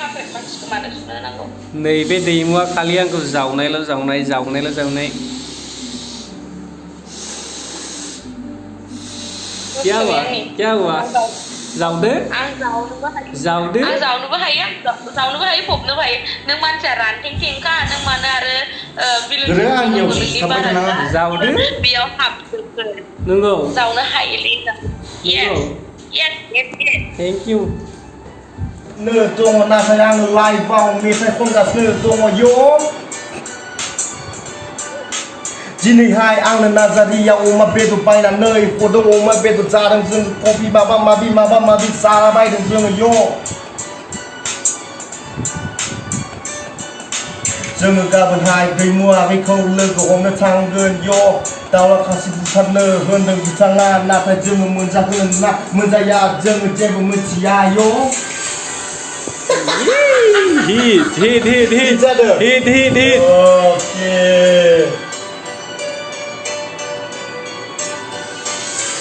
carpet मानसिखौ मानो सुनो नांगौ नैबे दैमुआ खालि आंखौ जावनायल' जावनाय क्या हुआ जावदो आं जावनोबो हायो फबनोबो हायो नों मानसिया रानथें थेंखा नों मानो आरो जावदो बेयाव हाबजोबगोन नंगौ जावनो हायोलै yes थेंक इउ नो दङ नाथाय आङो लाइभआव मेथाइ खनगासिनो दङ दिनैहाय आंनो नार्जारियाव अमा बेदर बायनानै हरदों अमा बेदर जादों जों कफि माबा माबि जालाबायदों जोङो जोङो गाबोनहाय दैमुआरिखौ लोगो हमनो थांगोन दावला खासि बुथारनो होनदों बिथाङा नाथाय जोङो मोनजागोन ना मोनजाया जोङो जेबो मिथिया हिट ओके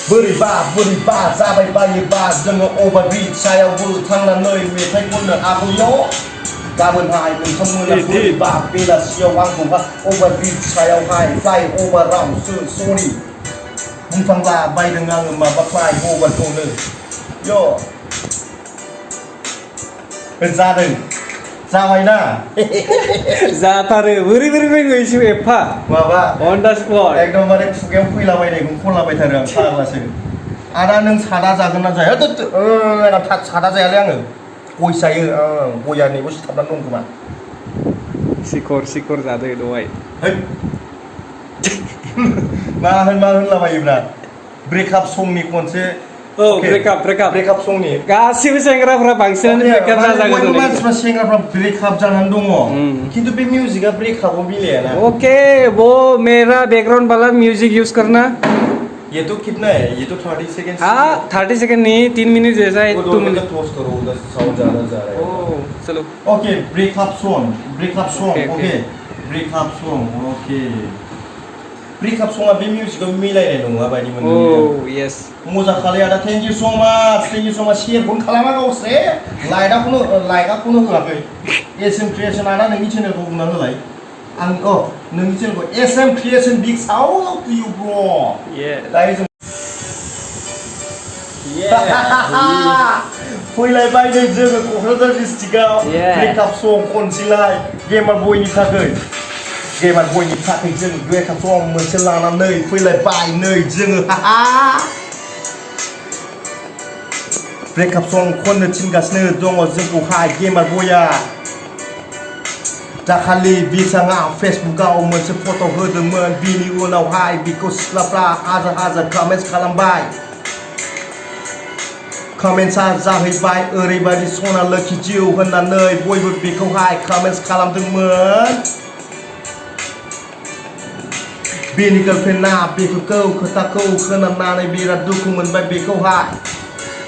बोरैबा जाबाय बायोबा जोङो अभारब्रिज सायावबो थांनानै मेथाइ खननो हागौ गाबोनहाय नोंथांमोना बोरैबा बेलासियाव आंखौबा अभारब्रिज सायावहाय फ्लाइ अभारावसो सरि बुंफ्लांला बायदों आङो माबा फ्लाइ अभारखौनो जादों जाबायना जाथारो बोरै फैगोन एफा माबा अन दा स्पट एकदमबारे खुगायाव फैलाबायनायखौ खनलाबायथारो आं फाग्लासो आदा नों सादा जागोन ना जाया सादा जायालै आङो गय जायो गया नैबो सिथाबनानै दं खोमा सिखर जादो दहाय मा होनलाबायोब्रा ब्रेकआप संनि खनसे ब्रेकआप संनि गासिबो सेंग्राफ्रा बांसिनानो ब्रेकआप जाजागोन मानसिफ्रा सेंग्राफ्रा ब्रेकआप जानानै दङ खिन्थु बे मिउजिकआ ब्रेकआपआव मिलायाना ओके वो मेरा बैकग्राउंड वाला म्यूजिक यूज करना ये तो कितना है ये तो 30 सेकंड हाँ 30 सेकंड नहीं 3 मिनट जैसा है 2 मिनट क्लोज करो उधर साउंड ज्यादा जा रहा है चलो okay breakup song okay breakup song okay breakup सॉन्गआ बे मिउजिकआव मिलायनाय नङा बायदि मोनदों यस मोजां खालाय आदा थेंक इउ सो माच शेयारखौनो खालामा गावस्रे लाइकआखौनो होआखै एसएम क्रिएशन आदा नोंनि चेनेलखौ बुंना होलाय आं नोंनि चेनेलखौ SM creation big shout to you bro दायो जों फैलायबाय नै जोङो क'क्राझार डिस्ट्रिक्टआव ब्रेकआप सं खनसेलाय गेमार बयनि थाखाय जों ब्रेकआप सं मोनसे लानानै फैलायबाय नै जोङो ब्रेकआप सं खननो थिनगासिनो दङ जोंखौहाय गेमार बया दाखालि बिथाङा फेसबुकआव मोनसे फट' होदोंमोन बिनि उनावहाय बिखौ सिख्लाफ्रा हाजार कमेन्ट्स खालामबाय कमेन्ट्सआ जाहैबाय ओरैबायदि सना लोखि जिउ होननानै बयबो बेखौहाय कमेन्ट्स खालामदोंमोन बेनि गार्लफ्रेन्डआ बेफोरखौ खोथाखौ खोनानानै बिराद दुखु मोनबाय बेखौहाय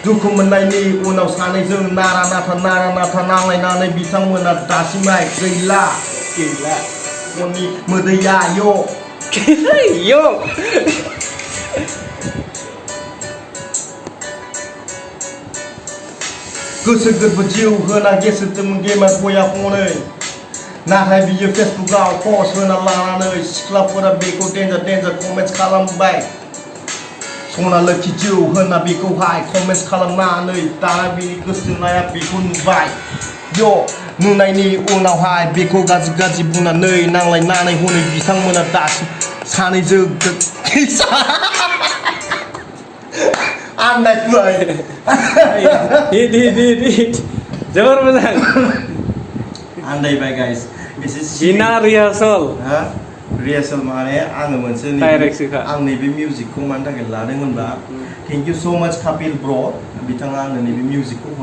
दुखु मोननायनि उनाव सानैजों नारा नाथा नांलायनानै बिथांमोना दासिमहाय गैला मोदैया गोसो गोरबो जिउ होना गेसेरदोंमोन गेमार बया हनै नाथाय बियो फेसबुकआव पस्ट होना लानानै सिख्लाफोरा बेखौ डेन्जार कमेन्ट्स खालामबाय सना लोखि जिउ होनना बेखौहाय कमेन्ट्स खालामनानै दाना बिनि गोसोनाया बेखौ नुबाय नुनायनि उनावहाय बेखौ गाज्रि बुंनानै नांलायनानै हनै बिथांमोना दासिम सानैजों आन्दायबाय जोबोर मोजां आन्दायबाय गाइस बिना रिहार्सल रिहार्सल माने आङो मोनसे आं नैबे मिउजिकखौ मानि थाखाय लादों होनबा थेंक इउ सो माच कापिल ब्र बिथाङा आंनो नैबे मिउजिकखौ हरदों